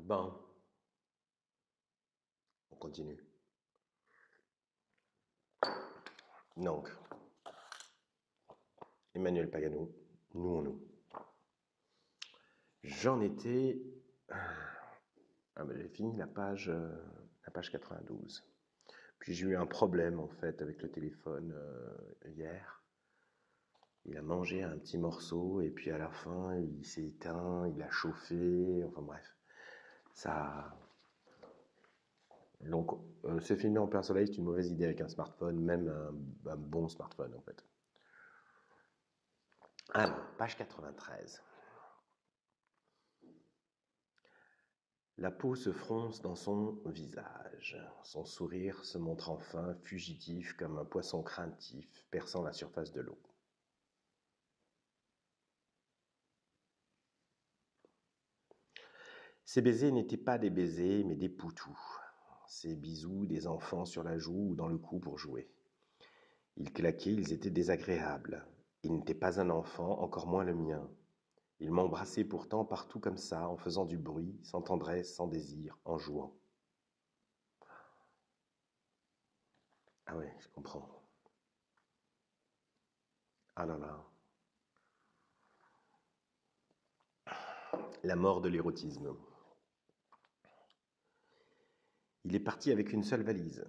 Bon, on continue. Donc, Emmanuel Pagano, nous en nous. J'en étais. J'ai fini la page 92. Puis j'ai eu un problème en fait avec le téléphone hier. Il a mangé un petit morceau et puis à la fin il s'est éteint, il a chauffé, enfin bref. Ça. Donc se filmer en plein soleil c'est une mauvaise idée avec un smartphone, même un bon smartphone en fait. Alors, page 93. La peau se fronce dans son visage, son sourire se montre enfin fugitif comme un poisson craintif perçant la surface de l'eau. Ces baisers n'étaient pas des baisers, mais des poutous. Ces bisous des enfants sur la joue ou dans le cou pour jouer. Ils claquaient, ils étaient désagréables. Il n'était pas un enfant, encore moins le mien. Il m'embrassait pourtant partout comme ça, en faisant du bruit, sans tendresse, sans désir, en jouant. Ah ouais, je comprends. Ah là là. La mort de l'érotisme. Il est parti avec une seule valise.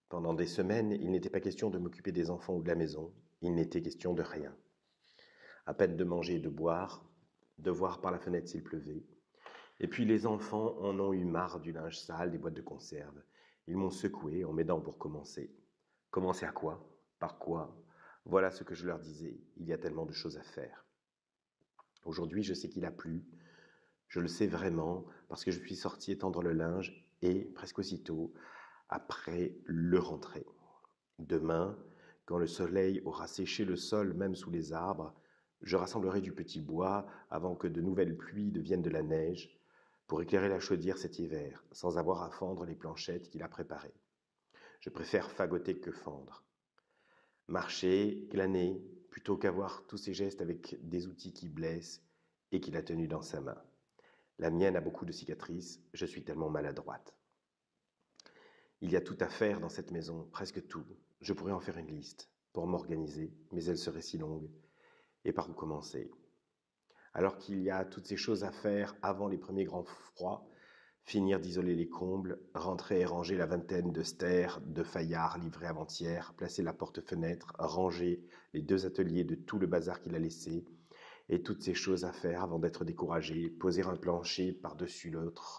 Pendant des semaines, il n'était pas question de m'occuper des enfants ou de la maison. Il n'était question de rien. À peine de manger et de boire, de voir par la fenêtre s'il pleuvait. Et puis les enfants en ont eu marre du linge sale, des boîtes de conserve. Ils m'ont secoué en m'aidant pour commencer. Commencer à quoi? Par quoi? Voilà ce que je leur disais. Il y a tellement de choses à faire. Aujourd'hui, je sais qu'il a plu. Je le sais vraiment parce que je suis sorti étendre le linge et, presque aussitôt, après, le rentrer. Demain, quand le soleil aura séché le sol même sous les arbres, je rassemblerai du petit bois avant que de nouvelles pluies deviennent de la neige pour éclairer la chaudière cet hiver, sans avoir à fendre les planchettes qu'il a préparées. Je préfère fagoter que fendre. Marcher, glaner, plutôt qu'avoir tous ces gestes avec des outils qui blessent et qu'il a tenus dans sa main. La mienne a beaucoup de cicatrices, je suis tellement maladroite. Il y a tout à faire dans cette maison, presque tout. Je pourrais en faire une liste, pour m'organiser, mais elle serait si longue. Et par où commencer? Alors qu'il y a toutes ces choses à faire avant les premiers grands froids, finir d'isoler les combles, rentrer et ranger la vingtaine de stères, de faillards livrés avant-hier, placer la porte-fenêtre, ranger les 2 ateliers de tout le bazar qu'il a laissé, et toutes ces choses à faire avant d'être découragé, poser un plancher par-dessus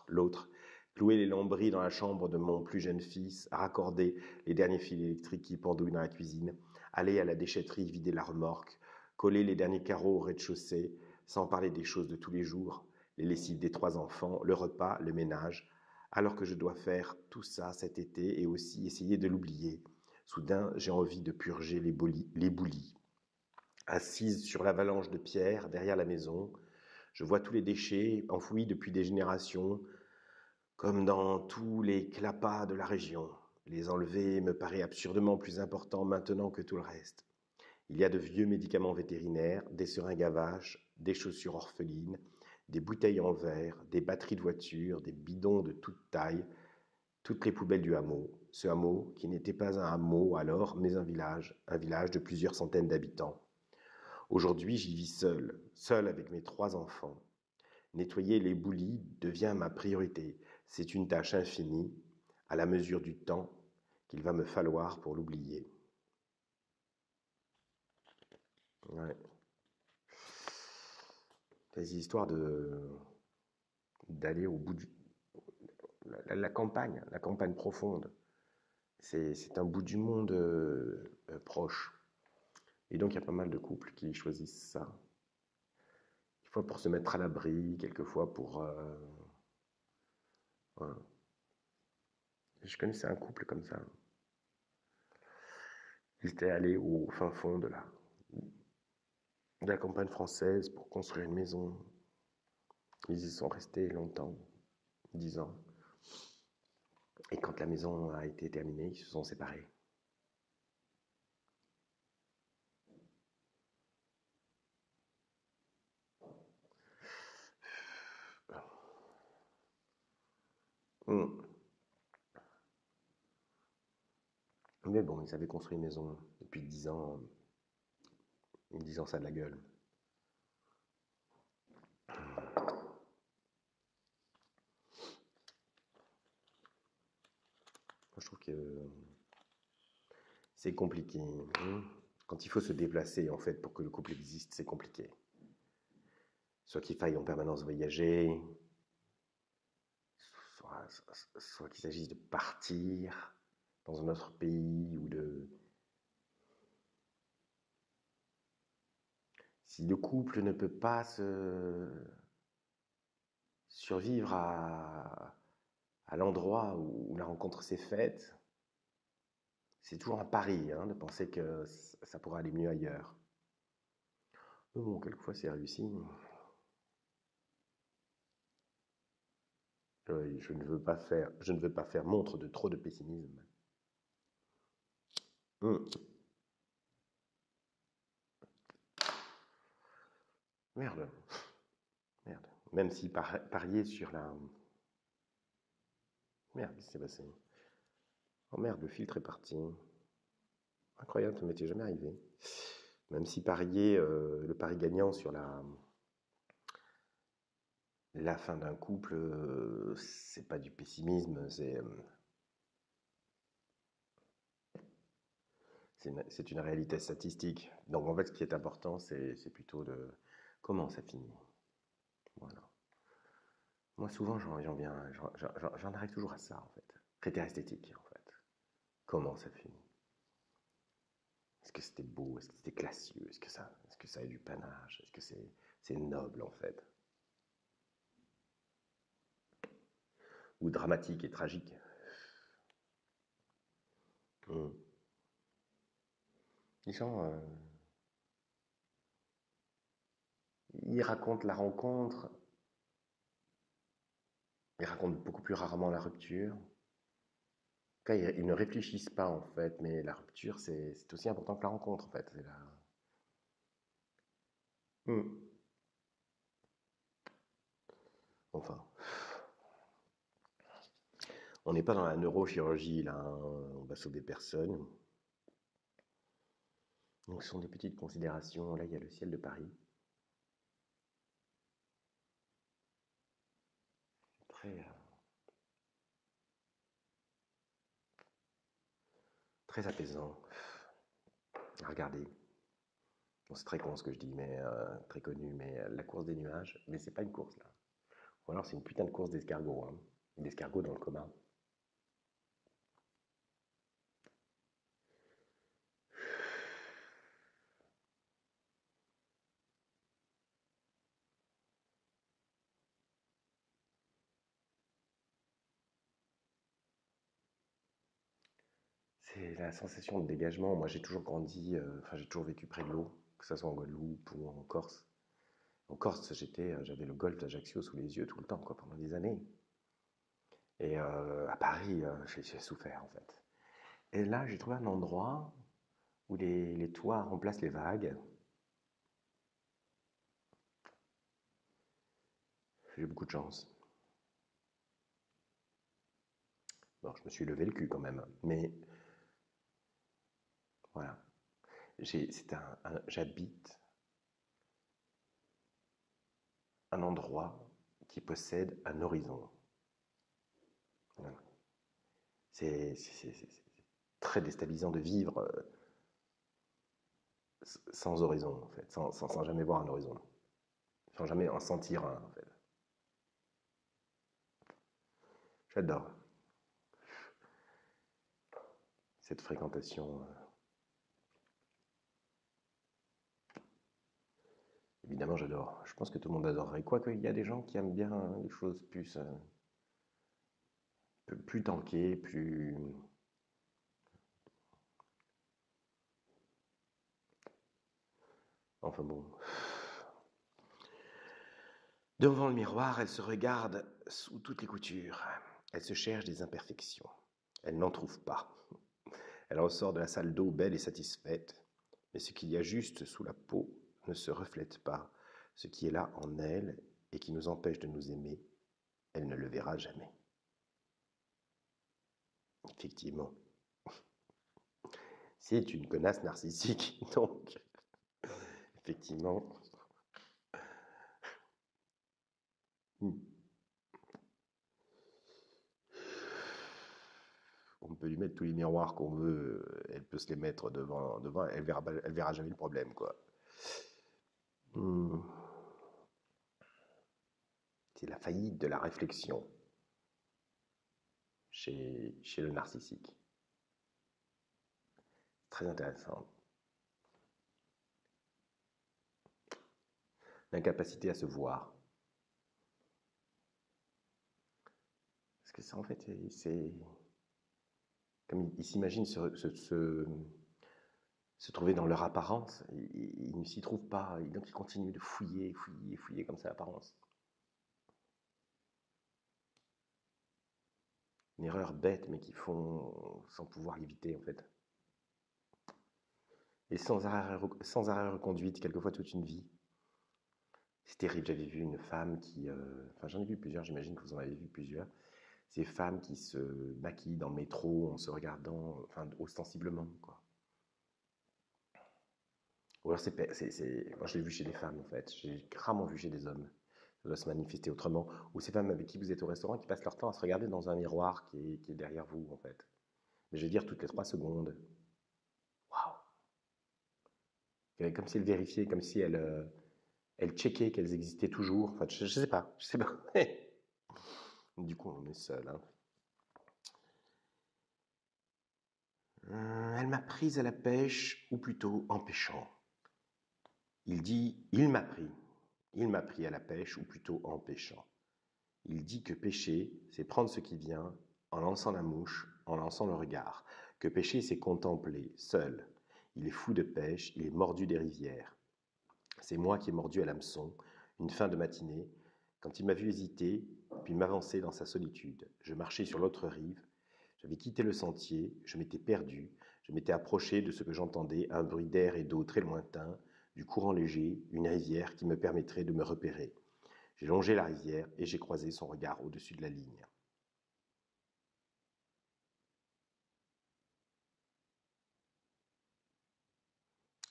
l'autre, clouer les lambris dans la chambre de mon plus jeune fils, raccorder les derniers fils électriques qui pendouillent dans la cuisine, aller à la déchetterie vider la remorque, coller les derniers carreaux au rez-de-chaussée, sans parler des choses de tous les jours, les lessives des 3 enfants, le repas, le ménage, alors que je dois faire tout ça cet été et aussi essayer de l'oublier. Soudain, j'ai envie de purger les boulis. Assise sur l'avalanche de pierres derrière la maison, je vois tous les déchets enfouis depuis des générations, comme dans tous les clapas de la région. Les enlever me paraît absurdement plus important maintenant que tout le reste. Il y a de vieux médicaments vétérinaires, des seringues à vaches, des chaussures orphelines, des bouteilles en verre, des batteries de voitures, des bidons de toute taille, toutes les poubelles du hameau. Ce hameau qui n'était pas un hameau alors, mais un village de plusieurs centaines d'habitants. Aujourd'hui, j'y vis seul, seul avec mes 3 enfants. Nettoyer les boulis devient ma priorité. C'est une tâche infinie, à la mesure du temps qu'il va me falloir pour l'oublier. Ouais. Des histoires d'aller au bout du la campagne profonde. C'est un bout du monde proche. Et donc il y a pas mal de couples qui choisissent ça. Quelquefois pour se mettre à l'abri, quelquefois pour voilà. Je connaissais un couple comme ça. Ils étaient allés au fin fond de la campagne française pour construire une maison. Ils y sont restés longtemps, 10 ans. Et quand la maison a été terminée, ils se sont séparés. Mm. Mais bon, ils avaient construit une maison depuis 10 ans, en disant ça de la gueule. Moi, je trouve que c'est compliqué. Quand il faut se déplacer, en fait, pour que le couple existe, c'est compliqué. Soit qu'il faille en permanence voyager, soit qu'il s'agisse de partir dans un autre pays ou de... Si le couple ne peut pas survivre à l'endroit où la rencontre s'est faite, c'est toujours un pari de penser que ça pourra aller mieux ailleurs. Mais bon, quelquefois c'est réussi. Je ne veux pas faire montre de trop de pessimisme. Hum. Merde. Merde. Même si parier sur la... Merde, qu'est-ce qui s'est passé? Oh merde, le filtre est parti. Incroyable, ça m'était jamais arrivé. Même si parier, le pari gagnant sur la fin d'un couple, c'est pas du pessimisme, c'est une réalité statistique. Donc en fait, ce qui est important, c'est plutôt de comment ça finit. Voilà. Moi, souvent, j'en arrive toujours à ça, en fait. Critère esthétique, en fait. Comment ça finit? Est-ce que c'était beau? Est-ce que c'était classieux? Est-ce que ça a du panache? Est-ce que c'est noble, en fait? Ou dramatique et tragique? Hmm. Les gens, ils racontent la rencontre, ils racontent beaucoup plus rarement la rupture. En ils ne réfléchissent pas, en fait, mais la rupture, c'est aussi important que la rencontre, en fait. C'est la... Hmm. Enfin, on n'est pas dans la neurochirurgie, là, on va sauver personne. Donc, ce sont des petites considérations. Là, il y a le ciel de Paris. Très, très apaisant à regarder. Bon, c'est très con ce que je dis, mais très connu, mais la course des nuages, mais c'est pas une course là. Ou alors c'est une putain de course d'escargots, d'escargots dans le coma. C'est la sensation de dégagement. Moi, j'ai toujours grandi, enfin, j'ai toujours vécu près de l'eau, que ce soit en Guadeloupe ou en Corse. En Corse, j'avais le golfe d'Ajaccio sous les yeux tout le temps, quoi, pendant des années. Et à Paris, j'ai souffert, en fait. Et là, j'ai trouvé un endroit où les toits remplacent les vagues. J'ai eu beaucoup de chance. Bon, je me suis levé le cul quand même, mais voilà. J'habite un endroit qui possède un horizon. Voilà. C'est très déstabilisant de vivre sans horizon, en fait, sans jamais voir un horizon, sans jamais en sentir un, en fait. J'adore cette fréquentation. Évidemment, j'adore. Je pense que tout le monde adorerait. Quoique, il y a des gens qui aiment bien les choses plus tankées, plus... Enfin bon. Devant le miroir, elle se regarde sous toutes les coutures. Elle se cherche des imperfections. Elle n'en trouve pas. Elle ressort de la salle d'eau belle et satisfaite, mais ce qu'il y a juste sous la peau ne se reflète pas. Ce qui est là en elle et qui nous empêche de nous aimer, elle ne le verra jamais. Effectivement. C'est une connasse narcissique, donc, effectivement. On peut lui mettre tous les miroirs qu'on veut, elle peut se les mettre devant, elle verra jamais le problème, quoi. C'est la faillite de la réflexion chez le narcissique. Très intéressant. L'incapacité à se voir. Parce que ça, en fait, c'est... Comme ils s'imaginent se trouver dans leur apparence, ils ne s'y trouvent pas, et donc ils continuent de fouiller comme ça l'apparence. Une erreur bête, mais qu'ils font sans pouvoir l'éviter, en fait. Et sans arrêt reconduite, quelquefois toute une vie. C'est terrible, j'avais vu une femme qui... Enfin, j'en ai vu plusieurs, j'imagine que vous en avez vu plusieurs. Ces femmes qui se maquillent dans le métro en se regardant, enfin, ostensiblement, quoi. Ou alors moi je l'ai vu chez des femmes, en fait. J'ai rarement vu chez des hommes. Ça doit se manifester autrement. Ou ces femmes avec qui vous êtes au restaurant qui passent leur temps à se regarder dans un miroir qui est derrière vous, en fait. Mais je veux dire, toutes les 3 secondes. Waouh! Comme si elles vérifiaient, comme si elles checkaient qu'elles existaient toujours. Enfin, je sais pas, je sais pas. Du coup, on est seul, hein. Elle m'a prise à la pêche, ou plutôt en pêchant. Il dit, il m'a pris à la pêche, ou plutôt en pêchant. Il dit que pêcher, c'est prendre ce qui vient, en lançant la mouche, en lançant le regard. Que pêcher, c'est contempler, seul. Il est fou de pêche, il est mordu des rivières. C'est moi qui ai mordu à l'hameçon, une fin de matinée, quand il m'a vu hésiter, puis m'avancer dans sa solitude. Je marchais sur l'autre rive, j'avais quitté le sentier, je m'étais perdu, je m'étais approché de ce que j'entendais, un bruit d'air et d'eau très lointain, du courant léger, une rivière qui me permettrait de me repérer. J'ai longé la rivière et j'ai croisé son regard au-dessus de la ligne.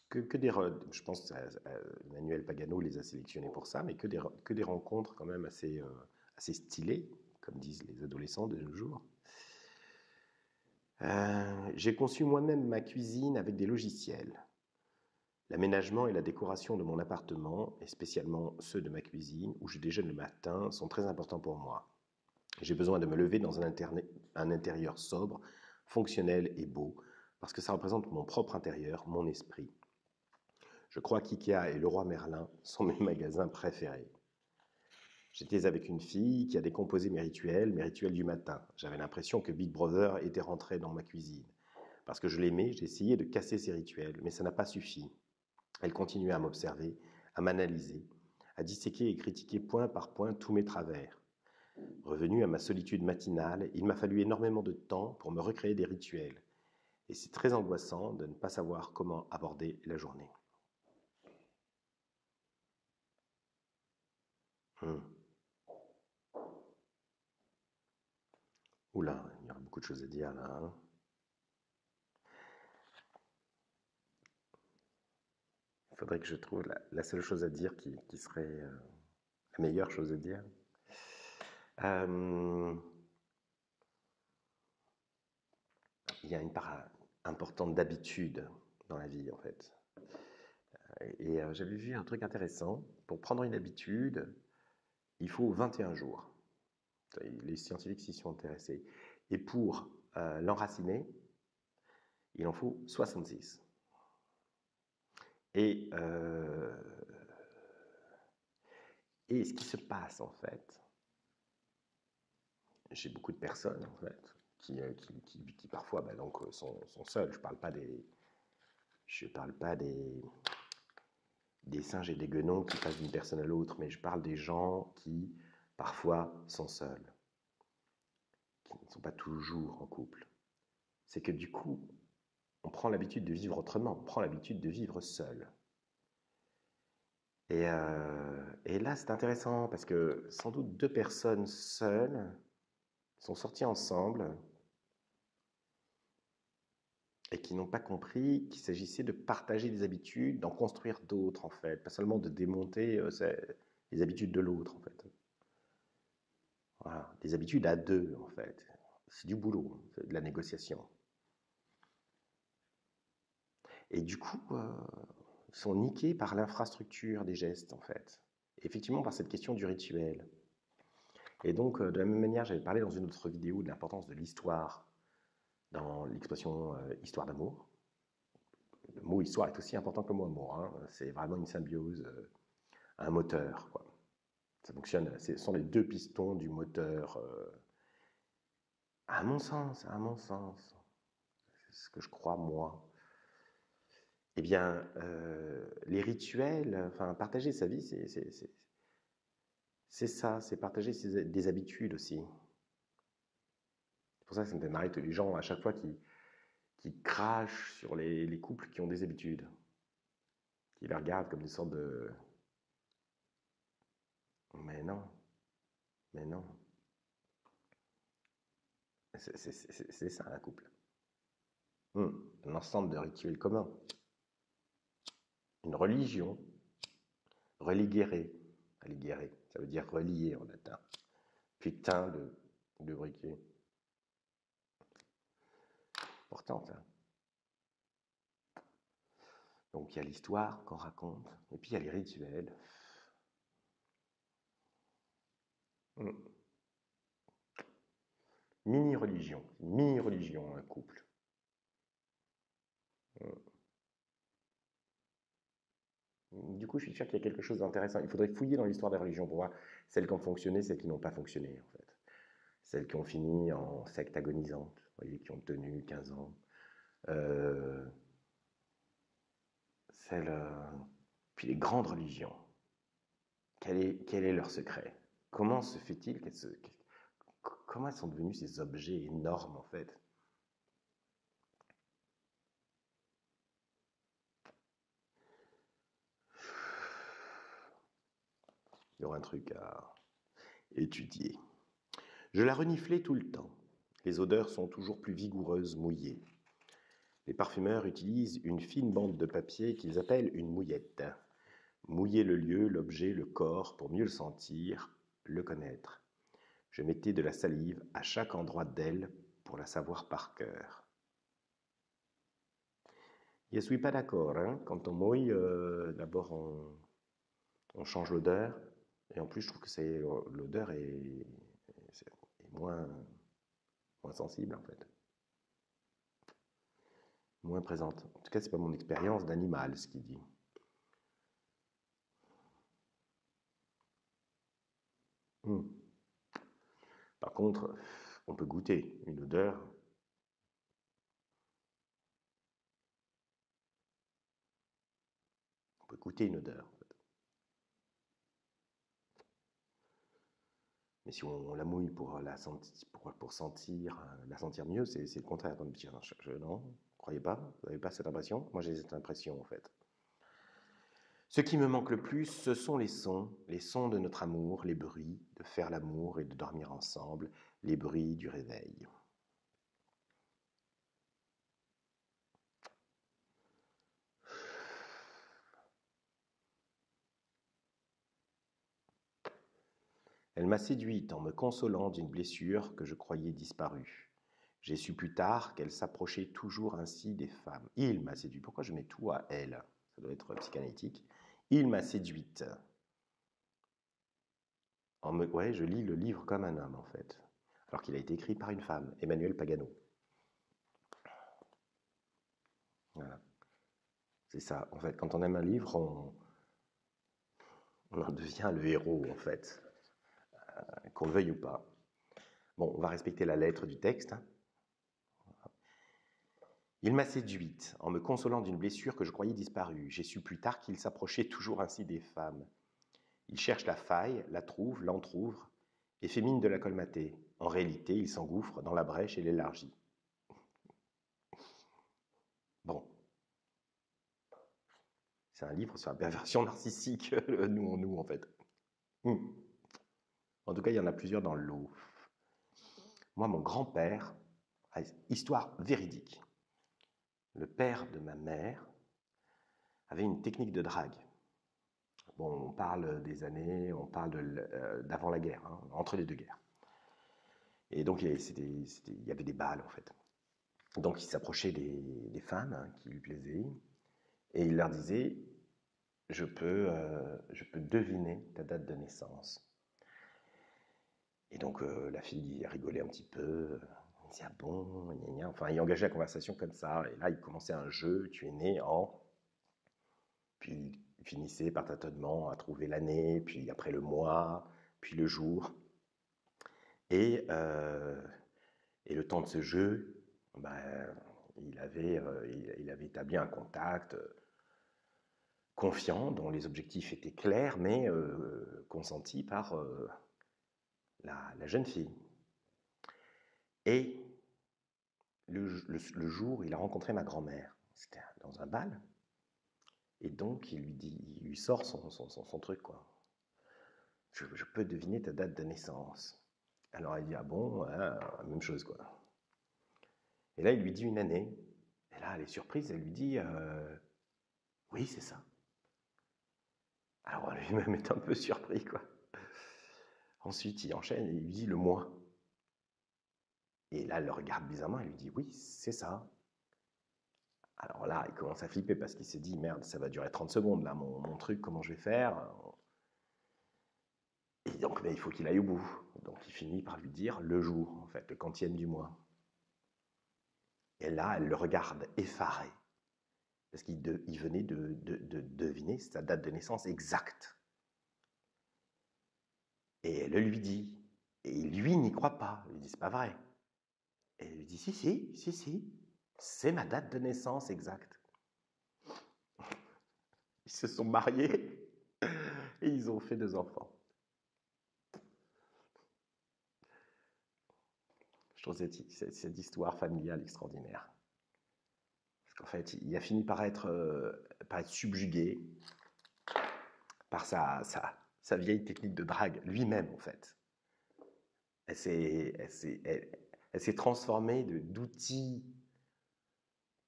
Que des, je pense que Emmanuel Pagano les a sélectionnés pour ça, mais que des rencontres quand même assez stylées, comme disent les adolescents de nos jours. J'ai conçu moi-même ma cuisine avec des logiciels. L'aménagement et la décoration de mon appartement, et spécialement ceux de ma cuisine, où je déjeune le matin, sont très importants pour moi. J'ai besoin de me lever dans un intérieur sobre, fonctionnel et beau, parce que ça représente mon propre intérieur, mon esprit. Je crois qu'IKEA et Leroy Merlin sont mes magasins préférés. J'étais avec une fille qui a décomposé mes rituels du matin. J'avais l'impression que Big Brother était rentré dans ma cuisine. Parce que je l'aimais, j'ai essayé de casser ses rituels, mais ça n'a pas suffi. Elle continuait à m'observer, à m'analyser, à disséquer et critiquer point par point tous mes travers. Revenu à ma solitude matinale, il m'a fallu énormément de temps pour me recréer des rituels. Et c'est très angoissant de ne pas savoir comment aborder la journée. Oula, il y aurait beaucoup de choses à dire là. Hein. Il faudrait que je trouve la seule chose à dire qui serait la meilleure chose à dire. Il y a une part importante d'habitude dans la vie, en fait. Et j'avais vu un truc intéressant. Pour prendre une habitude, il faut 21 jours. Les scientifiques s'y sont intéressés. Et pour l'enraciner, il en faut 66. Et ce qui se passe, en fait, j'ai beaucoup de personnes, en fait, qui parfois donc, sont seules. Je ne parle pas des singes et des guenons qui passent d'une personne à l'autre, mais je parle des gens qui, parfois, sont seuls, qui ne sont pas toujours en couple. C'est que du coup, on prend l'habitude de vivre autrement, on prend l'habitude de vivre seul. Et là, c'est intéressant parce que sans doute 2 personnes seules sont sorties ensemble et qui n'ont pas compris qu'il s'agissait de partager des habitudes, d'en construire d'autres en fait, pas seulement de démonter les habitudes de l'autre en fait. Voilà, des habitudes à deux en fait. C'est du boulot, c'est de la négociation. Et du coup, ils sont niqués par l'infrastructure des gestes en fait. Et effectivement par cette question du rituel. Et donc, de la même manière, j'avais parlé dans une autre vidéo de l'importance de l'histoire dans l'expression histoire d'amour. Le mot histoire est aussi important que le mot amour. Hein. C'est vraiment une symbiose, un moteur. Quoi. Ça fonctionne, ce sont les deux pistons du moteur. À mon sens, c'est ce que je crois moi. Eh bien, les rituels, enfin, partager sa vie, c'est ça, c'est partager des habitudes aussi. C'est pour ça que ça me fait marrer tous les gens à chaque fois qui crachent sur les couples qui ont des habitudes, qui les regardent comme des sortes de... Mais non, mais non. C'est ça un couple. Un ensemble de rituels communs. Une religion, religere. Religere, ça veut dire relier en latin. Putain de briquet. Important ça. Donc il y a l'histoire qu'on raconte, et puis il y a les rituels. Mini-religion, un couple. Du coup, je suis sûr qu'il y a quelque chose d'intéressant. Il faudrait fouiller dans l'histoire des religions pour voir celles qui ont fonctionné, celles qui n'ont pas fonctionné, en fait. Celles qui ont fini en secte agonisante, vous voyez, qui ont tenu 15 ans. Puis les grandes religions. Quel est leur secret? Comment se fait-il comment elles sont devenues ces objets énormes, en fait? Il y aura un truc à étudier. Je la reniflais tout le temps. Les odeurs sont toujours plus vigoureuses, mouillées. Les parfumeurs utilisent une fine bande de papier qu'ils appellent une mouillette. Mouiller le lieu, l'objet, le corps pour mieux le sentir, le connaître. Je mettais de la salive à chaque endroit d'elle pour la savoir par cœur. Je ne suis pas d'accord. Hein. Quand on mouille, d'abord on change l'odeur. Et en plus, je trouve que l'odeur est moins sensible en fait. Moins présente. En tout cas, c'est pas mon expérience d'animal, ce qu'il dit. Par contre, on peut goûter une odeur. On peut goûter une odeur. En fait. Mais si on la mouille pour la sentir, la sentir mieux, c'est le contraire. Donc, non, croyez pas, vous n'avez pas cette impression. Moi, j'ai cette impression en fait. Ce qui me manque le plus, ce sont les sons de notre amour, les bruits de faire l'amour et de dormir ensemble, les bruits du réveil. Elle m'a séduite en me consolant d'une blessure que je croyais disparue. J'ai su plus tard qu'elle s'approchait toujours ainsi des femmes. Il m'a séduit. Pourquoi je mets tout à elle? Ça doit être psychanalytique. Il m'a séduite. Ouais, je lis le livre comme un homme, en fait. Alors qu'il a été écrit par une femme, Emmanuel Pagano. Voilà. C'est ça. En fait, quand on aime un livre, on en devient le héros, en fait. Qu'on le veuille ou pas. Bon, on va respecter la lettre du texte. Hein. Il m'a séduite en me consolant d'une blessure que je croyais disparue. J'ai su plus tard qu'il s'approchait toujours ainsi des femmes. Il cherche la faille, la trouve, l'entr'ouvre, et fait mine de la colmater. En réalité, il s'engouffre dans la brèche et l'élargit. Bon. C'est un livre sur la perversion narcissique, nous en fait. En tout cas, il y en a plusieurs dans le lot. Moi, mon grand-père, histoire véridique, le père de ma mère avait une technique de drague. Bon, on parle des années, on parle d'avant la guerre, hein, entre les deux guerres. Et donc, il y avait des balles, en fait. Donc, il s'approchait des femmes hein, qui lui plaisaient, et il leur disait, je peux deviner ta date de naissance. Et donc, la fille rigolait un petit peu, il disait, ah bon, gna gna. Enfin, il engageait la conversation comme ça, et là, il commençait un jeu, tu es né en... Puis il finissait par tâtonnement à trouver l'année, puis après le mois, puis le jour. Et, euh, et le temps de ce jeu, ben, il avait établi un contact confiant, dont les objectifs étaient clairs, mais consentis par la jeune fille. Et le jour, il a rencontré ma grand-mère. C'était dans un bal. Et donc, il lui sort son truc, quoi. Je peux deviner ta date de naissance. Alors, elle dit, ah bon, ouais, même chose, quoi. Et là, il lui dit une année. Et là, elle est surprise, elle lui dit, oui, c'est ça. Alors, lui-même est un peu surpris, quoi. Ensuite, il enchaîne et il lui dit le mois. Et là, elle le regarde bizarrement, elle lui dit, oui, c'est ça. Alors là, il commence à flipper parce qu'il s'est dit, merde, ça va durer 30 secondes, là, mon truc, comment je vais faire? Et donc, mais il faut qu'il aille au bout. Donc, il finit par lui dire le jour, en fait, le quantième du mois. Et là, elle le regarde effaré, parce qu'il venait de deviner sa date de naissance exacte. Et elle le lui dit. Et lui n'y croit pas. Il lui dit, c'est pas vrai. Et elle lui dit, si, c'est ma date de naissance exacte. Ils se sont mariés et ils ont fait 2 enfants. Je trouve cette histoire familiale extraordinaire. Parce qu'en fait, il a fini par être subjugué par sa vieille technique de drague, lui-même en fait. Elle s'est transformée d'outil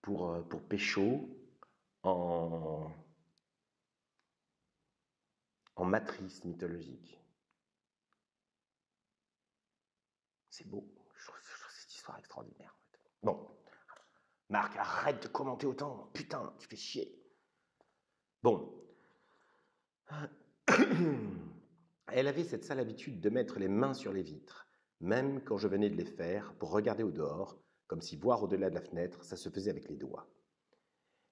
pour pécho en matrice mythologique. C'est beau. Je trouve cette histoire extraordinaire. En fait. Bon, Marc, arrête de commenter autant. Putain, tu fais chier. Bon. Elle avait cette sale habitude de mettre les mains sur les vitres, même quand je venais de les faire, pour regarder au dehors, comme si voir au-delà de la fenêtre, ça se faisait avec les doigts.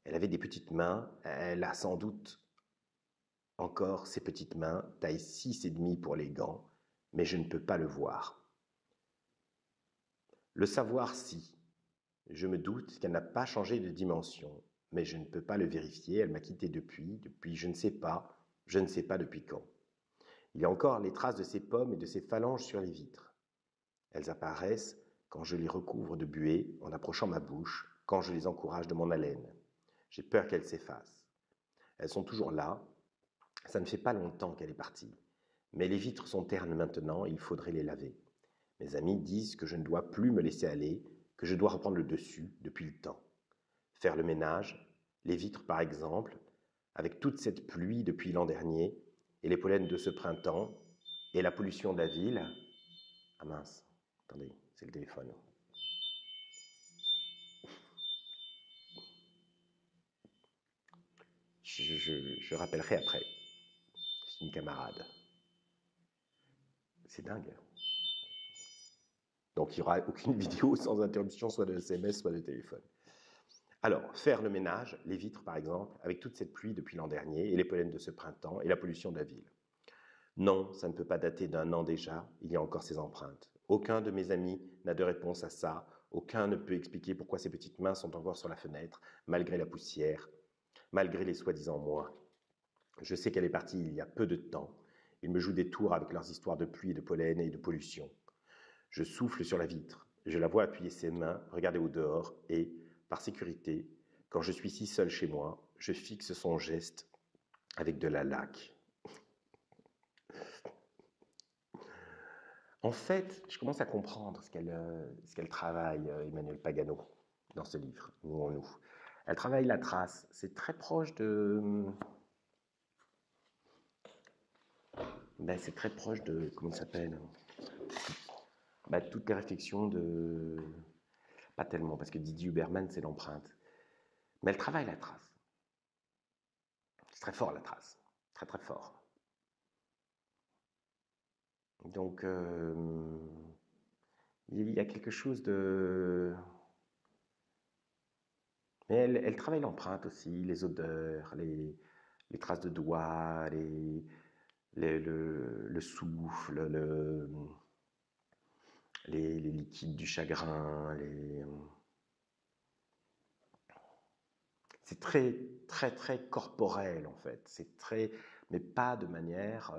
Elle avait des petites mains, elle a sans doute encore ses petites mains, taille 6,5 pour les gants, mais je ne peux pas le voir. Le savoir si. Je me doute qu'elle n'a pas changé de dimension, mais je ne peux pas le vérifier, elle m'a quitté depuis je ne sais pas depuis quand. Il y a encore les traces de ses pommes et de ses phalanges sur les vitres. Elles apparaissent quand je les recouvre de buée en approchant ma bouche, quand je les encourage de mon haleine. J'ai peur qu'elles s'effacent. Elles sont toujours là. Ça ne fait pas longtemps qu'elle est partie. Mais les vitres sont ternes maintenant, il faudrait les laver. Mes amis disent que je ne dois plus me laisser aller, que je dois reprendre le dessus depuis le temps. Faire le ménage, les vitres par exemple, avec toute cette pluie depuis l'an dernier, et les pollens de ce printemps, et la pollution de la ville. Ah mince, attendez, c'est le téléphone. Je rappellerai après. C'est une camarade. C'est dingue. Donc il n'y aura aucune vidéo sans interruption, soit de SMS, soit de téléphone. Alors, faire le ménage, les vitres par exemple, avec toute cette pluie depuis l'an dernier, et les pollens de ce printemps, et la pollution de la ville. Non, ça ne peut pas dater d'1 an déjà, il y a encore ces empreintes. Aucun de mes amis n'a de réponse à ça, aucun ne peut expliquer pourquoi ces petites mains sont encore sur la fenêtre, malgré la poussière, malgré les soi-disant mois. Je sais qu'elle est partie il y a peu de temps. Ils me jouent des tours avec leurs histoires de pluie et de pollen et de pollution. Je souffle sur la vitre, je la vois appuyer ses mains, regarder au dehors et, par sécurité, quand je suis si seul chez moi, je fixe son geste avec de la laque. En fait, je commence à comprendre ce qu'elle travaille, Emmanuelle Pagano, dans ce livre, Nous en nous. Elle travaille la trace. C'est très proche de... Ben, c'est très proche de... Comment ça s'appelle? Ben, toutes les réflexions de... Pas tellement, parce que Didier Huberman, c'est l'empreinte. Mais elle travaille la trace. C'est très fort, la trace. Très, très fort. Donc, il y a quelque chose de... Mais elle travaille l'empreinte aussi, les odeurs, les traces de doigts, le souffle, les liquides du chagrin. C'est très, très, très corporel en fait. C'est très, mais pas de manière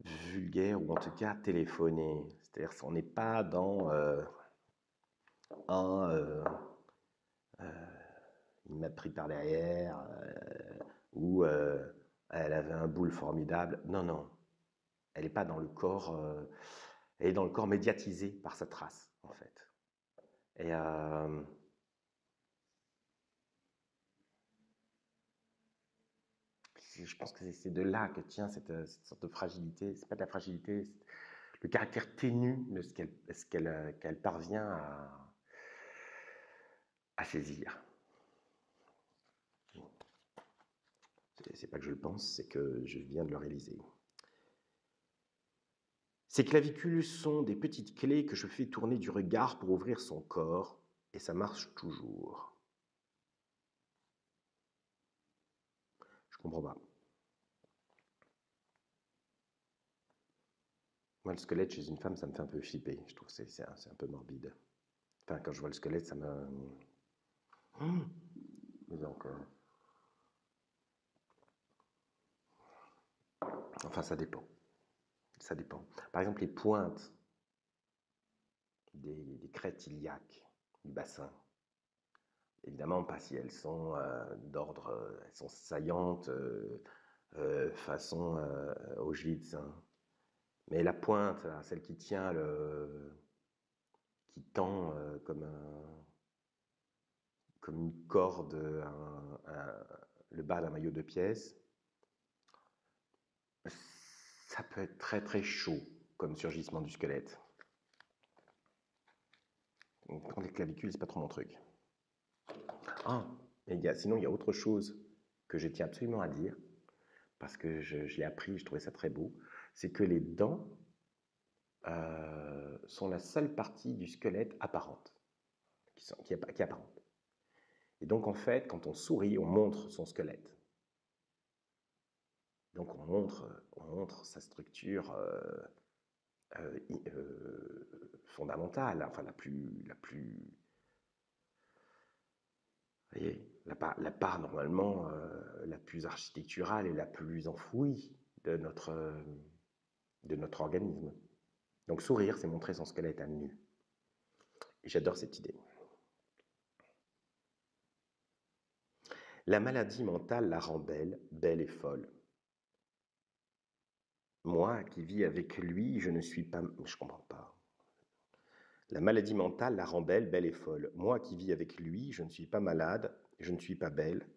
vulgaire ou en tout cas téléphonée. C'est-à-dire qu'on n'est pas dans un il m'a pris par derrière ou elle avait un boule formidable. Non, non, elle n'est pas dans le corps. Elle est dans le corps médiatisé par sa trace en fait. Et je pense que c'est de là que tient cette sorte de fragilité. C'est pas de la fragilité, c'est le caractère ténu de qu'elle parvient à saisir. C'est pas que je le pense, c'est que je viens de le réaliser. Ces clavicules sont des petites clés que je fais tourner du regard pour ouvrir son corps, et ça marche toujours. Je comprends pas. Moi, le squelette chez une femme, ça me fait un peu flipper. Je trouve que c'est un peu morbide. Enfin, quand je vois le squelette, ça me... Donc, enfin, ça dépend. Ça dépend. Par exemple, les pointes des crêtes iliaques du bassin. Évidemment, pas si elles sont d'ordre, elles sont saillantes façon Auschwitz. Hein. Mais la pointe, là, celle qui tient qui tend comme une corde le bas d'un maillot de pièces, ça peut être très très chaud comme surgissement du squelette. Quand les clavicules, c'est pas trop mon truc. Ah, sinon il y a autre chose que je tiens absolument à dire, parce que je l'ai appris, je trouvais ça très beau, c'est que les dents sont la seule partie du squelette apparente, qui est apparente. Et donc en fait, quand on sourit, on montre son squelette. Donc on montre sa structure fondamentale, enfin la plus vous voyez, la part normalement la plus architecturale et la plus enfouie de notre organisme. Donc sourire, c'est montrer son squelette à nu. Et j'adore cette idée. La maladie mentale la rend belle, belle et folle. Moi qui vis avec lui, je ne suis pas... Je comprends pas. La maladie mentale la rend belle, belle et folle. Moi qui vis avec lui, je ne suis pas malade, je ne suis pas belle,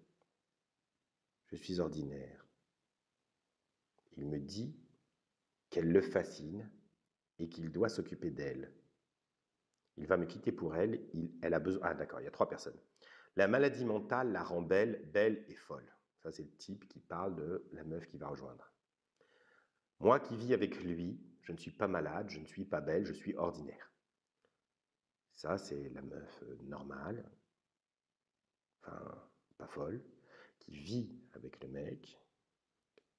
je suis ordinaire. Il me dit qu'elle le fascine et qu'il doit s'occuper d'elle. Il va me quitter pour elle, elle a besoin... Ah d'accord, il y a 3 personnes. La maladie mentale la rend belle, belle et folle. Ça c'est le type qui parle de la meuf qui va rejoindre. Moi qui vis avec lui, je ne suis pas malade, je ne suis pas belle, je suis ordinaire. Ça c'est la meuf normale, enfin pas folle, qui vit avec le mec,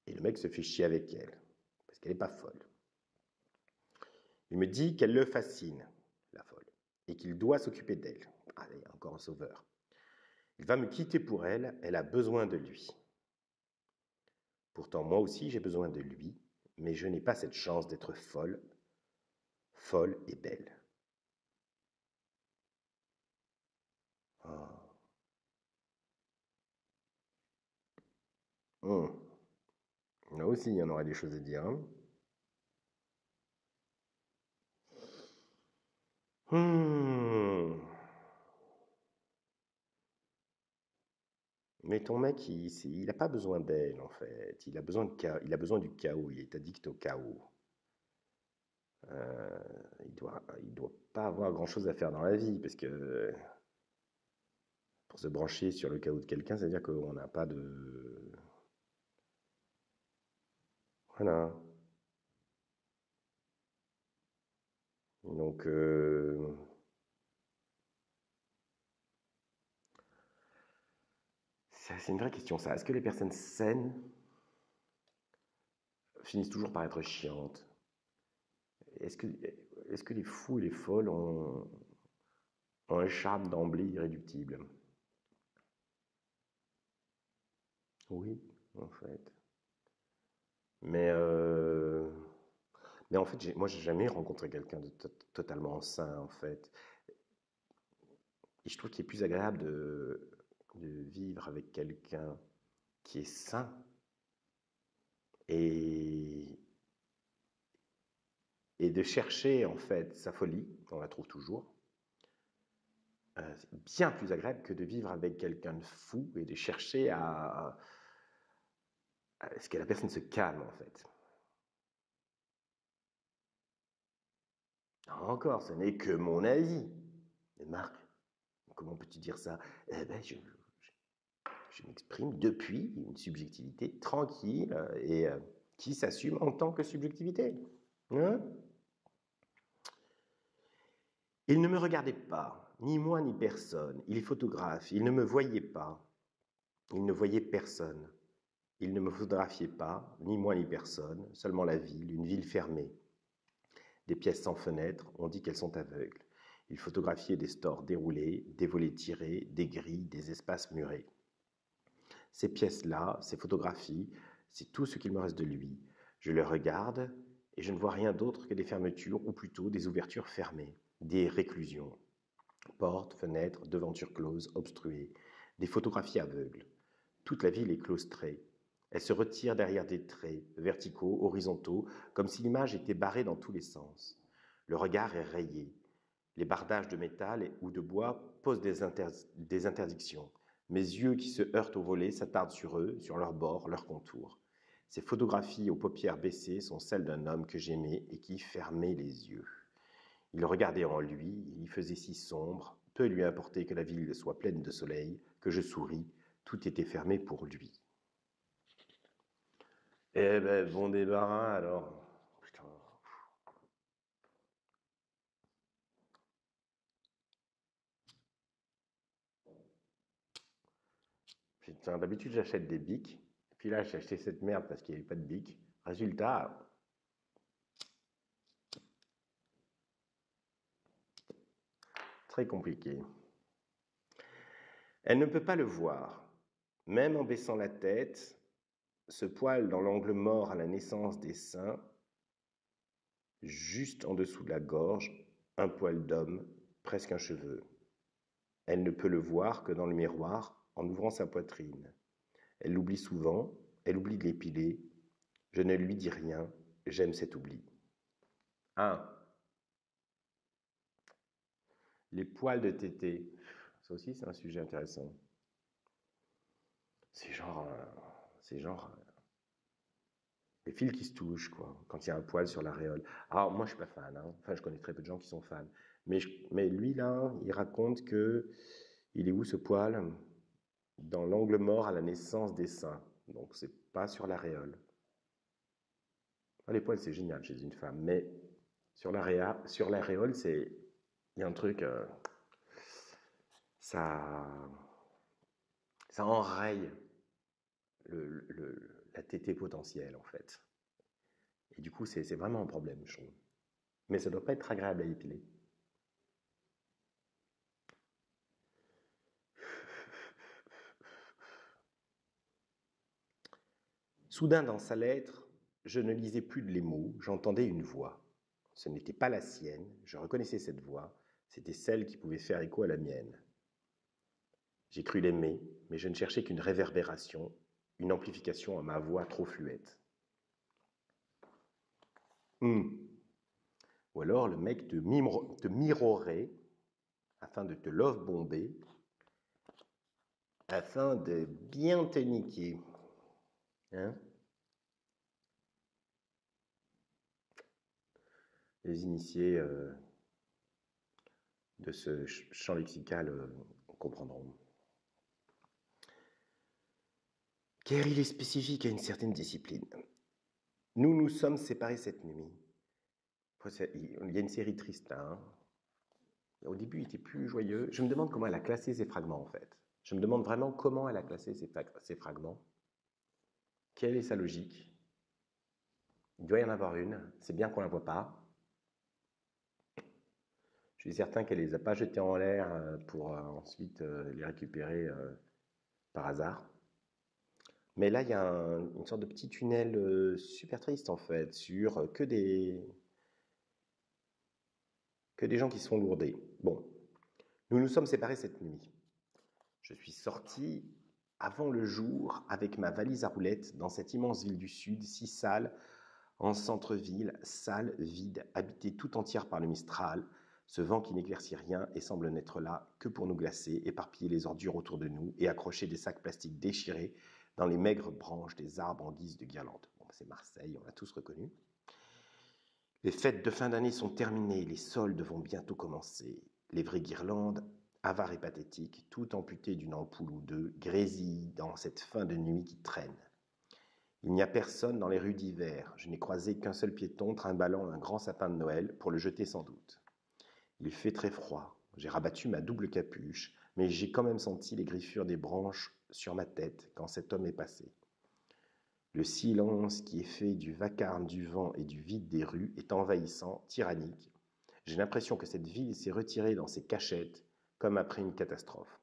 et le mec se fait chier avec elle, parce qu'elle n'est pas folle. Il me dit qu'elle le fascine, la folle, et qu'il doit s'occuper d'elle. Allez, encore un sauveur. Il va me quitter pour elle, elle a besoin de lui. Pourtant, moi aussi, j'ai besoin de lui, mais je n'ai pas cette chance d'être folle, folle et belle. Oh. Là aussi, il y en aurait des choses à dire. Hein. Mais ton mec, il n'a pas besoin d'elle, en fait. Il a besoin il a besoin du chaos. Il est addict au chaos. Euh, il doit pas avoir grand-chose à faire dans la vie, parce que pour se brancher sur le chaos de quelqu'un, ça veut dire qu'on n'a pas de... Voilà. Donc, c'est une vraie question, ça. Est-ce que les personnes saines finissent toujours par être chiantes? Est-ce que, est-ce que les fous et les folles ont un charme d'emblée irréductible? Oui, en fait. Mais, euh, mais en fait, moi, j'ai jamais rencontré quelqu'un de totalement sain, en fait. Et je trouve qu'il est plus agréable de vivre avec quelqu'un qui est sain et, et de chercher, en fait, sa folie, on la trouve toujours. C'est bien plus agréable que de vivre avec quelqu'un de fou et de chercher à ce que la personne se calme, en fait. Encore, ce n'est que mon avis. Mais Marc, comment peux-tu dire ça? Eh ben, je m'exprime depuis une subjectivité tranquille et qui s'assume en tant que subjectivité. Hein? Il ne me regardait pas, ni moi ni personne. Il est photographe, il ne me voyait pas. Il ne voyait personne. Il ne me photographiait pas, ni moi ni personne, seulement la ville, une ville fermée. Des pièces sans fenêtres, on dit qu'elles sont aveugles. Il photographiait des stores déroulés, des volets tirés, des grilles, des espaces murés. Ces pièces-là, ces photographies, c'est tout ce qu'il me reste de lui. Je les regarde et je ne vois rien d'autre que des fermetures, ou plutôt des ouvertures fermées, des réclusions. Portes, fenêtres, devantures closes, obstruées, des photographies aveugles. Toute la ville est claustrée. Elle se retire derrière des traits, verticaux, horizontaux, comme si l'image était barrée dans tous les sens. Le regard est rayé. Les bardages de métal ou de bois posent des interdictions. Mes yeux qui se heurtent au volet s'attardent sur eux, sur leurs bords, leurs contours. Ces photographies aux paupières baissées sont celles d'un homme que j'aimais et qui fermait les yeux. Il regardait en lui, il y faisait si sombre, peu lui importait que la ville soit pleine de soleil, que je souris, tout était fermé pour lui. Eh ben, bon débarras alors. Putain. Putain, d'habitude j'achète des bics. Puis là j'ai acheté cette merde parce qu'il n'y avait pas de bic. Résultat, très compliqué. Elle ne peut pas le voir. Même en baissant la tête, ce poil dans l'angle mort à la naissance des seins, juste en dessous de la gorge, un poil d'homme, presque un cheveu. Elle ne peut le voir que dans le miroir, en ouvrant sa poitrine. Elle l'oublie souvent, elle oublie de l'épiler. Je ne lui dis rien, j'aime cet oubli. 1. Les poils de tété. Ça aussi, c'est un sujet intéressant. C'est genre, les fils qui se touchent, quoi, quand il y a un poil sur l'aréole. Alors, moi, je suis pas fan, hein. Enfin, je connais très peu de gens qui sont fans. Mais lui, là, il raconte que il est où ce poil? Dans l'angle mort à la naissance des seins. Donc, c'est pas sur l'aréole. Enfin, les poils, c'est génial chez une femme, mais sur l'aréole, il y a un truc, ça, ça enraye la tétée potentielle, en fait. Et du coup, c'est vraiment un problème, je trouve. Mais ça doit pas être agréable à épiler. Soudain, dans sa lettre, je ne lisais plus les mots, j'entendais une voix. Ce n'était pas la sienne, je reconnaissais cette voix, c'était celle qui pouvait faire écho à la mienne. J'ai cru l'aimer, mais je ne cherchais qu'une réverbération, une amplification à ma voix trop fluette. Ou alors le mec te mirorait afin de te love-bomber afin de bien te niquer. Hein? Les initiés de ce champ lexical comprendront. Car il est spécifique à une certaine discipline. Nous nous sommes séparés cette nuit. Il y a une série triste là. Hein. Au début, il était plus joyeux. Je me demande comment elle a classé ces fragments en fait. Je me demande vraiment comment elle a classé ces fragments. Quelle est sa logique? Il doit y en avoir une. C'est bien qu'on ne la voit pas. Je suis certain qu'elle ne les a pas jetés en l'air pour ensuite les récupérer par hasard. Mais là, il y a une sorte de petit tunnel super triste en fait, sur que des gens qui sont lourdés. Bon, nous nous sommes séparés cette nuit. Je suis sorti avant le jour avec ma valise à roulettes dans cette immense ville du Sud, si sale, en centre-ville, sale, vide, habitée tout entière par le Mistral, ce vent qui n'éclaircit rien et semble n'être là que pour nous glacer, éparpiller les ordures autour de nous et accrocher des sacs plastiques déchirés dans les maigres branches des arbres en guise de guirlande. Bon, c'est Marseille, on l'a tous reconnu. Les fêtes de fin d'année sont terminées, les soldes vont bientôt commencer. Les vraies guirlandes, avares et pathétiques, tout amputées d'une ampoule ou deux, grésillent dans cette fin de nuit qui traîne. Il n'y a personne dans les rues d'hiver. Je n'ai croisé qu'un seul piéton trimballant un grand sapin de Noël pour le jeter sans doute. Il fait très froid. J'ai rabattu ma double capuche, mais j'ai quand même senti les griffures des branches sur ma tête quand cet homme est passé. Le silence qui est fait du vacarme du vent et du vide des rues est envahissant, tyrannique. J'ai l'impression que cette ville s'est retirée dans ses cachettes, comme après une catastrophe.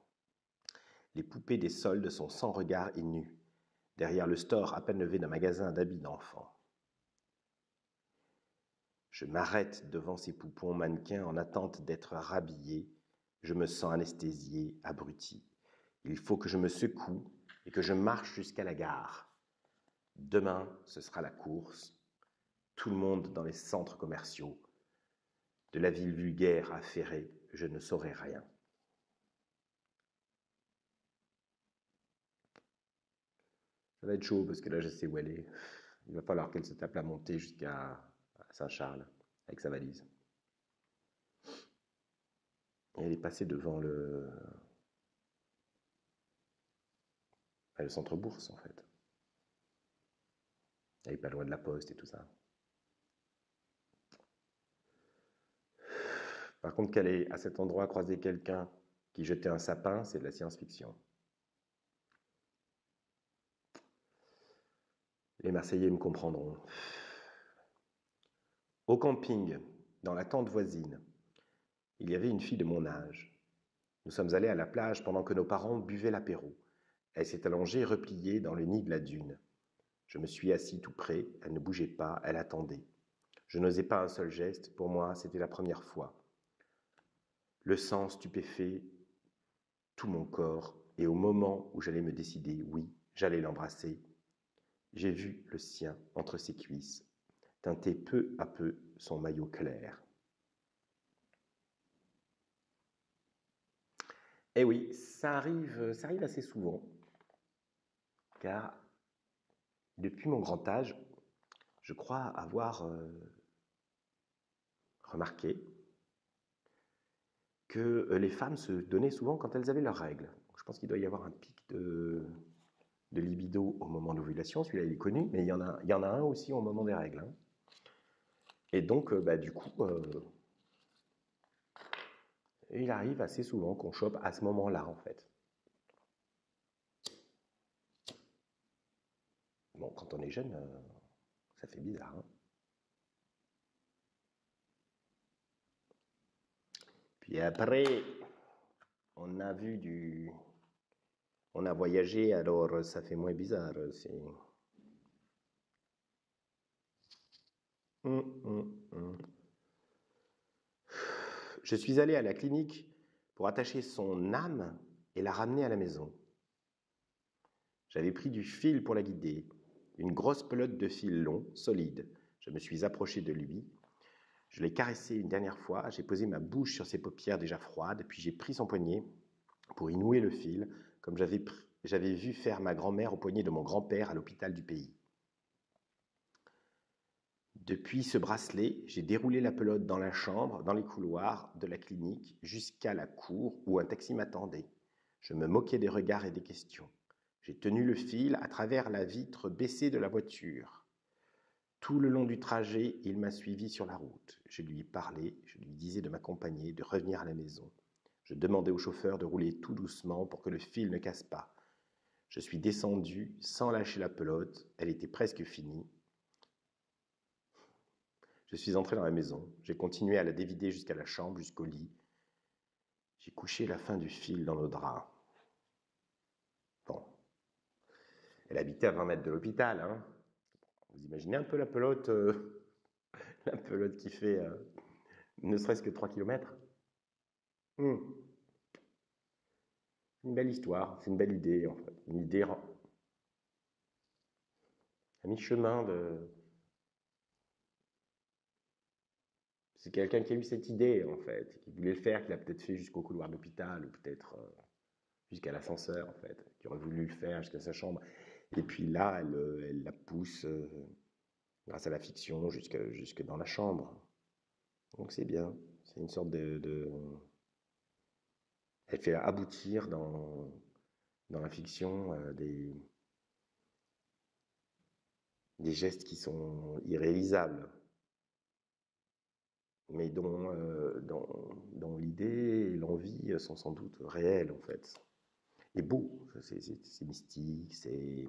Les poupées des soldes sont sans regard et nues, derrière le store à peine levé d'un magasin d'habits d'enfants. Je m'arrête devant ces poupons mannequins en attente d'être rhabillé. Je me sens anesthésié, abruti. Il faut que je me secoue et que je marche jusqu'à la gare. Demain, ce sera la course. Tout le monde dans les centres commerciaux. De la ville vulgaire à Ferré, je ne saurai rien. Ça va être chaud parce que là, je sais où elle est. Il va falloir qu'elle se tape la montée jusqu'à Saint-Charles avec sa valise. Et elle est passée devant le centre-bourse, en fait. Elle n'est pas loin de la poste et tout ça. Par contre, qu'elle ait à cet endroit croisé quelqu'un qui jetait un sapin, c'est de la science-fiction. Les Marseillais me comprendront. Au camping, dans la tente voisine, il y avait une fille de mon âge. Nous sommes allés à la plage pendant que nos parents buvaient l'apéro. Elle s'est allongée, repliée dans le nid de la dune. Je me suis assis tout près, elle ne bougeait pas, elle attendait. Je n'osais pas un seul geste, pour moi c'était la première fois. Le sang stupéfait tout mon corps, et au moment où j'allais me décider, oui, j'allais l'embrasser, j'ai vu le sien entre ses cuisses, teinter peu à peu son maillot clair. Eh oui, ça arrive assez souvent, car depuis mon grand âge, je crois avoir remarqué que les femmes se donnaient souvent quand elles avaient leurs règles. Je pense qu'il doit y avoir un pic de libido au moment de l'ovulation, celui-là il est connu, mais il y en a un aussi au moment des règles. Hein. Et donc, du coup, il arrive assez souvent qu'on chope à ce moment-là, en fait. Bon, quand on est jeune, ça fait bizarre. Hein. Puis après, on a on a voyagé, alors ça fait moins bizarre. C'est... Je suis allé à la clinique pour attacher son âme et la ramener à la maison. J'avais pris du fil pour la guider, une grosse pelote de fil long, solide. Je me suis approché de lui. Je l'ai caressé une dernière fois, j'ai posé ma bouche sur ses paupières déjà froides, puis j'ai pris son poignet pour y nouer le fil, comme j'avais vu faire ma grand-mère au poignet de mon grand-père à l'hôpital du pays. Depuis ce bracelet, j'ai déroulé la pelote dans la chambre, dans les couloirs de la clinique, jusqu'à la cour où un taxi m'attendait. Je me moquais des regards et des questions. J'ai tenu le fil à travers la vitre baissée de la voiture. Tout le long du trajet, il m'a suivi sur la route. Je lui parlais, je lui disais de m'accompagner, de revenir à la maison. Je demandais au chauffeur de rouler tout doucement pour que le fil ne casse pas. Je suis descendu sans lâcher la pelote, elle était presque finie. Je suis entré dans la maison, j'ai continué à la dévider jusqu'à la chambre, jusqu'au lit. J'ai couché la fin du fil dans le drap. Bon, elle habitait à 20 mètres de l'hôpital, hein. Vous imaginez un peu la pelote qui fait ne serait-ce que 3 km. Une belle histoire, c'est une belle idée en fait. Une idée à mi-chemin de... C'est quelqu'un qui a eu cette idée en fait, qui voulait le faire, qui l'a peut-être fait jusqu'au couloir d'hôpital ou peut-être jusqu'à l'ascenseur en fait, qui aurait voulu le faire jusqu'à sa chambre. Et puis là, elle la pousse grâce à la fiction jusque dans la chambre. Donc c'est bien, c'est une sorte de... Elle fait aboutir dans la fiction des gestes qui sont irréalisables, mais dont l'idée et l'envie sont sans doute réelles en fait. Et beau, c'est mystique, c'est...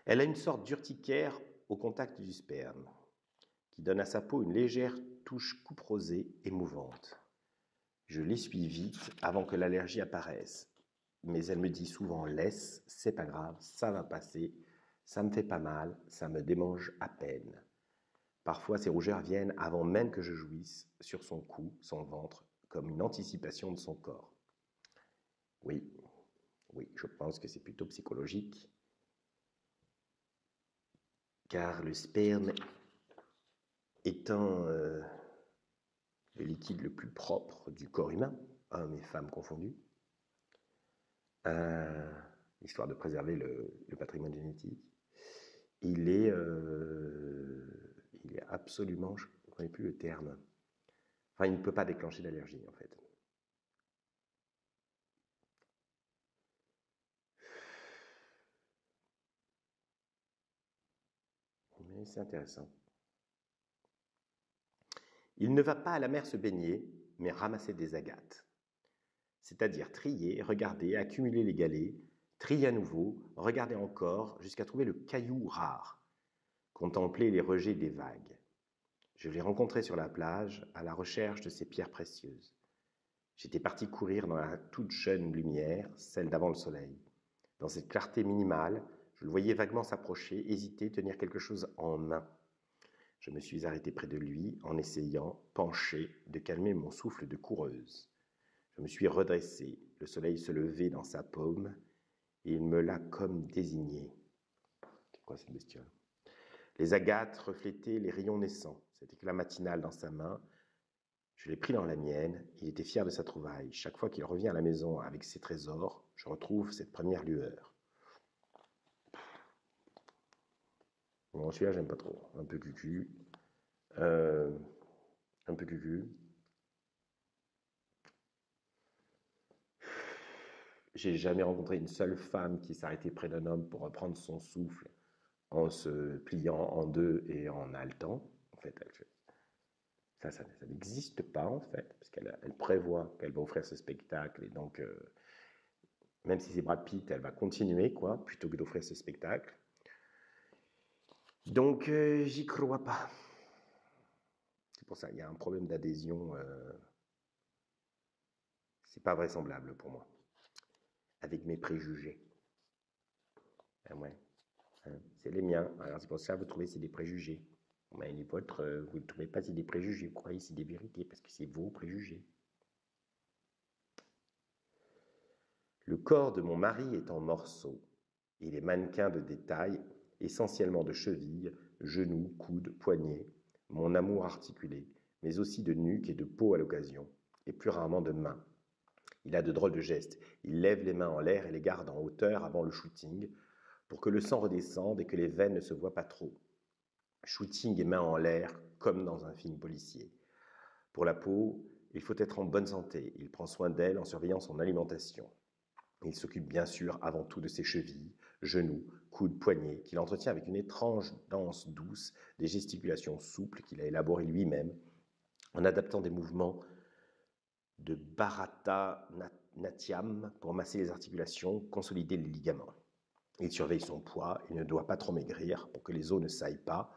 Elle a une sorte d'urticaire au contact du sperme, qui donne à sa peau une légère touche couperosée émouvante. Je l'essuie vite avant que l'allergie apparaisse, mais elle me dit souvent « laisse, c'est pas grave, ça va passer, ça me fait pas mal, ça me démange à peine ». Parfois, ces rougeurs viennent avant même que je jouisse sur son cou, son ventre, comme une anticipation de son corps. Oui, je pense que c'est plutôt psychologique, car le sperme étant le liquide le plus propre du corps humain, hommes et femmes confondus, histoire de préserver le patrimoine génétique, il est absolument, je ne connais plus le terme, enfin il ne peut pas déclencher d'allergie en fait. Mais c'est intéressant. Il ne va pas à la mer se baigner, mais ramasser des agates. C'est-à-dire trier, regarder, accumuler les galets, trier à nouveau, regarder encore, jusqu'à trouver le caillou rare, contempler les rejets des vagues. Je l'ai rencontré sur la plage, à la recherche de ces pierres précieuses. J'étais parti courir dans la toute jeune lumière, celle d'avant le soleil. Dans cette clarté minimale, je le voyais vaguement s'approcher, hésiter, tenir quelque chose en main. Je me suis arrêté près de lui en essayant, penché, de calmer mon souffle de coureuse. Je me suis redressé, le soleil se levait dans sa paume, et il me l'a comme désigné. C'est quoi cette bestiole? Les agates reflétaient les rayons naissants, cet éclat matinal dans sa main. Je l'ai pris dans la mienne, il était fier de sa trouvaille. Chaque fois qu'il revient à la maison avec ses trésors, je retrouve cette première lueur. Bon, celui-là, j'aime pas trop. Un peu cucu. Un peu cucu. J'ai jamais rencontré une seule femme qui s'arrêtait près d'un homme pour reprendre son souffle en se pliant en deux et en haletant. En fait, ça n'existe pas, en fait, parce qu'elle prévoit qu'elle va offrir ce spectacle, et donc, même si c'est Brad Pitt, elle va continuer, quoi, plutôt que d'offrir ce spectacle. Donc, j'y crois pas. C'est pour ça, il y a un problème d'adhésion. C'est pas vraisemblable pour moi. Avec mes préjugés. Ah ouais. Hein, c'est les miens. Alors, c'est pour ça que vous trouvez que c'est des préjugés. Mais les vôtres, vous ne trouvez pas que c'est des préjugés. Vous croyez que c'est des vérités, parce que c'est vos préjugés. Le corps de mon mari est en morceaux. Il est mannequin de détails, essentiellement de chevilles, genoux, coudes, poignets, mon amour articulé, mais aussi de nuque et de peau à l'occasion, et plus rarement de mains. Il a de drôles de gestes. Il lève les mains en l'air et les garde en hauteur avant le shooting, pour que le sang redescende et que les veines ne se voient pas trop. Shooting et mains en l'air, comme dans un film policier. Pour la peau, il faut être en bonne santé. Il prend soin d'elle en surveillant son alimentation. Il s'occupe bien sûr avant tout de ses chevilles, genoux, coudes, poignets, qu'il entretient avec une étrange danse douce, des gesticulations souples qu'il a élaborées lui-même, en adaptant des mouvements de Bharata Natyam pour masser les articulations, consolider les ligaments. Il surveille son poids, il ne doit pas trop maigrir pour que les os ne saillent pas,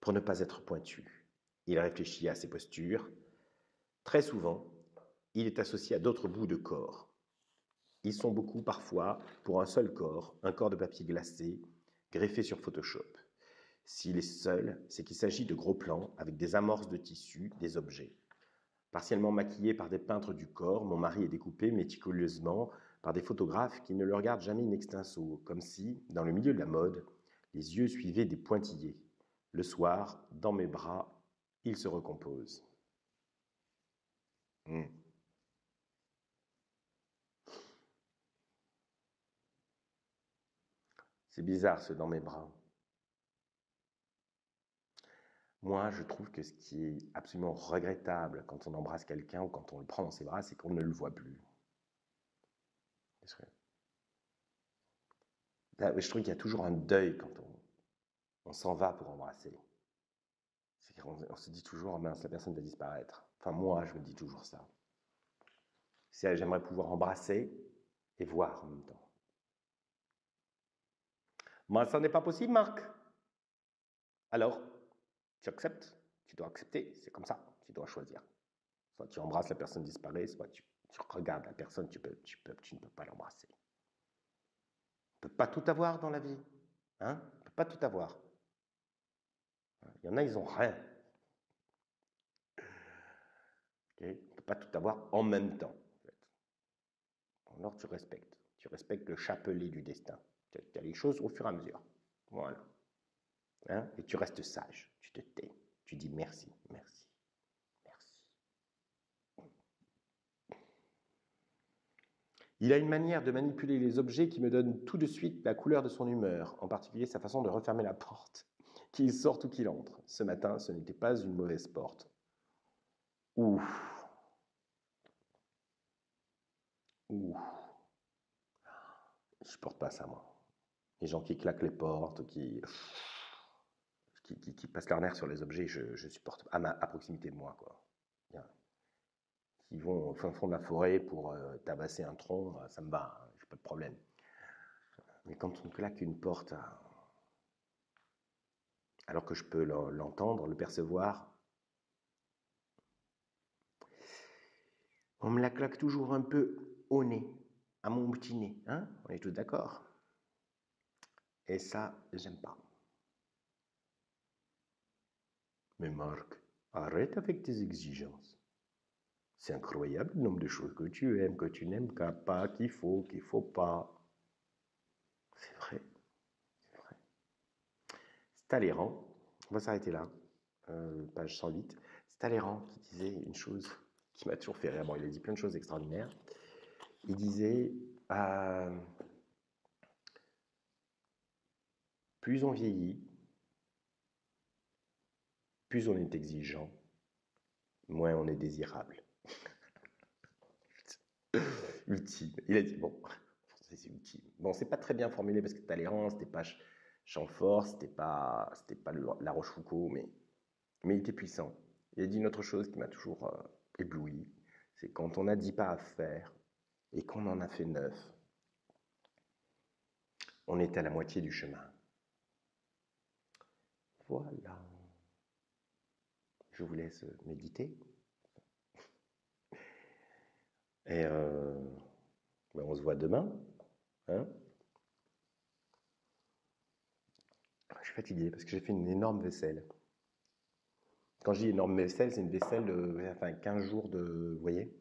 pour ne pas être pointu. Il réfléchit à ses postures. Très souvent, il est associé à d'autres bouts de corps. Ils sont beaucoup parfois pour un seul corps, un corps de papier glacé, greffé sur Photoshop. S'il est seul, c'est qu'il s'agit de gros plans avec des amorces de tissu, des objets. Partiellement maquillé par des peintres du corps, mon mari est découpé méticuleusement par des photographes qui ne le regardent jamais in extenso, comme si, dans le milieu de la mode, les yeux suivaient des pointillés. Le soir, dans mes bras, il se recompose. C'est bizarre, ce dans mes bras. Moi, je trouve que ce qui est absolument regrettable quand on embrasse quelqu'un ou quand on le prend dans ses bras, c'est qu'on ne le voit plus. Je trouve qu'il y a toujours un deuil quand on s'en va pour embrasser. On se dit toujours, oh mince, la personne va disparaître. Enfin, moi, je me dis toujours ça. J'aimerais pouvoir embrasser et voir en même temps. Moi, ça n'est pas possible, Marc. Alors, tu acceptes, tu dois accepter, c'est comme ça, tu dois choisir. Soit tu embrasses, la personne disparaît, soit tu regardes la personne, tu ne peux pas l'embrasser. On ne peut pas tout avoir dans la vie. Hein? On ne peut pas tout avoir. Il y en a, ils n'ont rien. Okay? On ne peut pas tout avoir en même temps. En fait. Alors tu respectes. Tu respectes le chapelet du destin. Tu as les choses au fur et à mesure. Voilà. Hein? Et tu restes sage. Tu te tais. Tu dis merci, merci, merci. Il a une manière de manipuler les objets qui me donne tout de suite la couleur de son humeur, en particulier sa façon de refermer la porte, qu'il sorte ou qu'il entre. Ce matin, ce n'était pas une mauvaise porte. Ouf. Ouf. Je supporte pas ça, moi. Les gens qui claquent les portes, qui passent leur nerf sur les objets, je supporte à proximité de moi, quoi. Qui vont au fin fond de la forêt pour tabasser un tronc, ça me va, hein, j'ai pas de problème. Mais quand on claque une porte, alors que je peux l'entendre, le percevoir, on me la claque toujours un peu au nez, à mon petit nez, hein? On est tous d'accord? Et ça, j'aime pas. Mais Marc, arrête avec tes exigences. C'est incroyable le nombre de choses que tu aimes, que tu n'aimes pas, qu'il faut pas. C'est vrai, c'est vrai. C'est Talleyrand, on va s'arrêter là, page 108. C'est Talleyrand qui disait une chose qui m'a toujours fait rire. Bon, il a dit plein de choses extraordinaires. Il disait, plus on vieillit, plus on est exigeant, moins on est désirable. Ultime. Il a dit, bon, c'est ultime. Bon, c'est pas très bien formulé parce que Talleyrand, c'était pas Chamfort, c'était pas La Rochefoucauld, mais il était puissant. Il a dit une autre chose qui m'a toujours ébloui, c'est quand on a 10 pas à faire et qu'on en a fait 9, on est à la moitié du chemin. Voilà. Je vous laisse méditer. Et on se voit demain. Hein? Je suis fatigué parce que j'ai fait une énorme vaisselle. Quand je dis énorme vaisselle, c'est une vaisselle de 15 jours de... Vous voyez?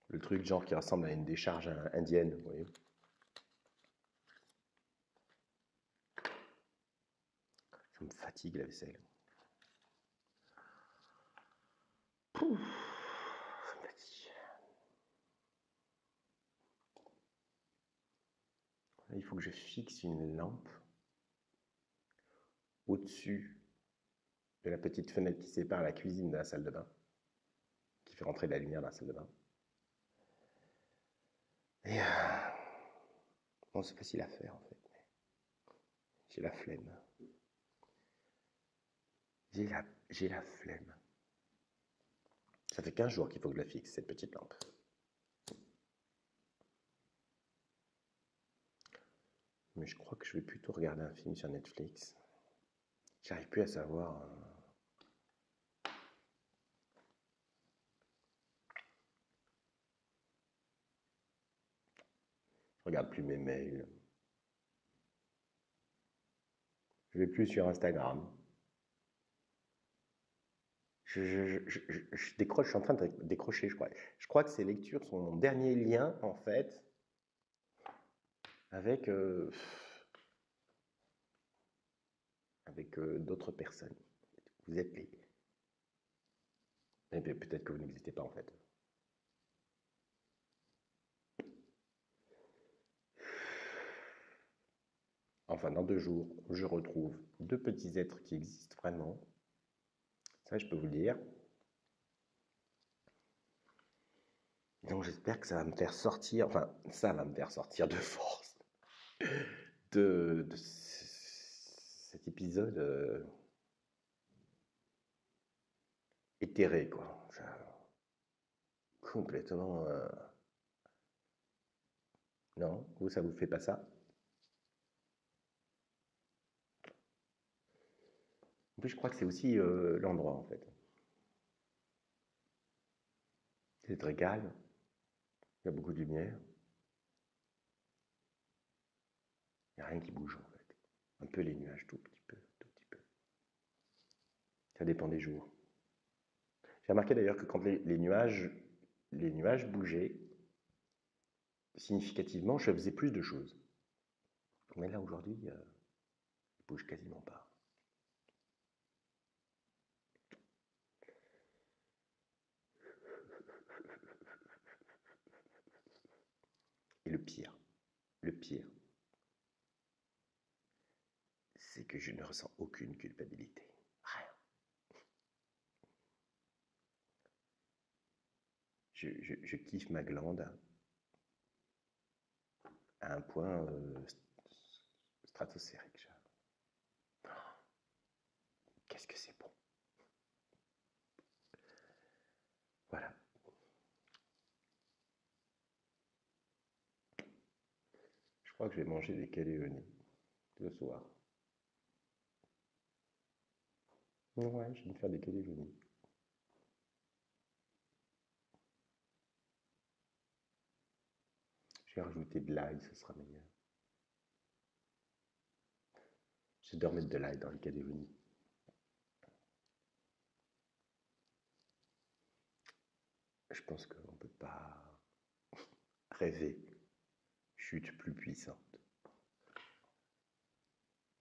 Le truc genre qui ressemble à une décharge indienne, vous voyez? Ça me fatigue la vaisselle. Il faut que je fixe une lampe au-dessus de la petite fenêtre qui sépare la cuisine de la salle de bain, qui fait rentrer de la lumière dans la salle de bain. Et bon, c'est facile à faire en fait, mais j'ai la flemme. J'ai la flemme. Ça fait 15 jours qu'il faut que je la fixe, cette petite lampe. Mais je crois que je vais plutôt regarder un film sur Netflix. J'arrive plus à savoir. Je regarde plus mes mails. Je vais plus sur Instagram. Je décroche, je suis en train de décrocher, je crois. Je crois que ces lectures sont mon dernier lien, en fait, avec, d'autres personnes. Vous êtes les... Eh bien, peut-être que vous n'existez pas, en fait. Enfin, dans 2 jours, je retrouve 2 petits êtres qui existent vraiment. Ça, je peux vous le dire. Donc, j'espère que ça va me faire sortir, enfin, ça va me faire sortir de force de cet épisode éthéré, quoi. Complètement... Non, vous, ça vous fait pas ça? En plus, je crois que c'est aussi l'endroit, en fait. C'est très calme, il y a beaucoup de lumière, il n'y a rien qui bouge, en fait. Un peu les nuages, tout petit peu, tout petit peu. Ça dépend des jours. J'ai remarqué d'ailleurs que quand les nuages bougeaient, significativement, je faisais plus de choses. Mais là, aujourd'hui, ils ne bougent quasiment pas. Et le pire, c'est que je ne ressens aucune culpabilité. Rien. Je kiffe ma glande à un point stratosphérique. Qu'est-ce que c'est bon. Voilà. Je crois que je vais manger des caléonies ce soir. Ouais, je vais me faire des caléonies. Je vais rajouter de l'ail, ce sera meilleur. J'adore mettre de l'ail dans les caléonies. Je pense qu'on ne peut pas rêver chute plus puissant.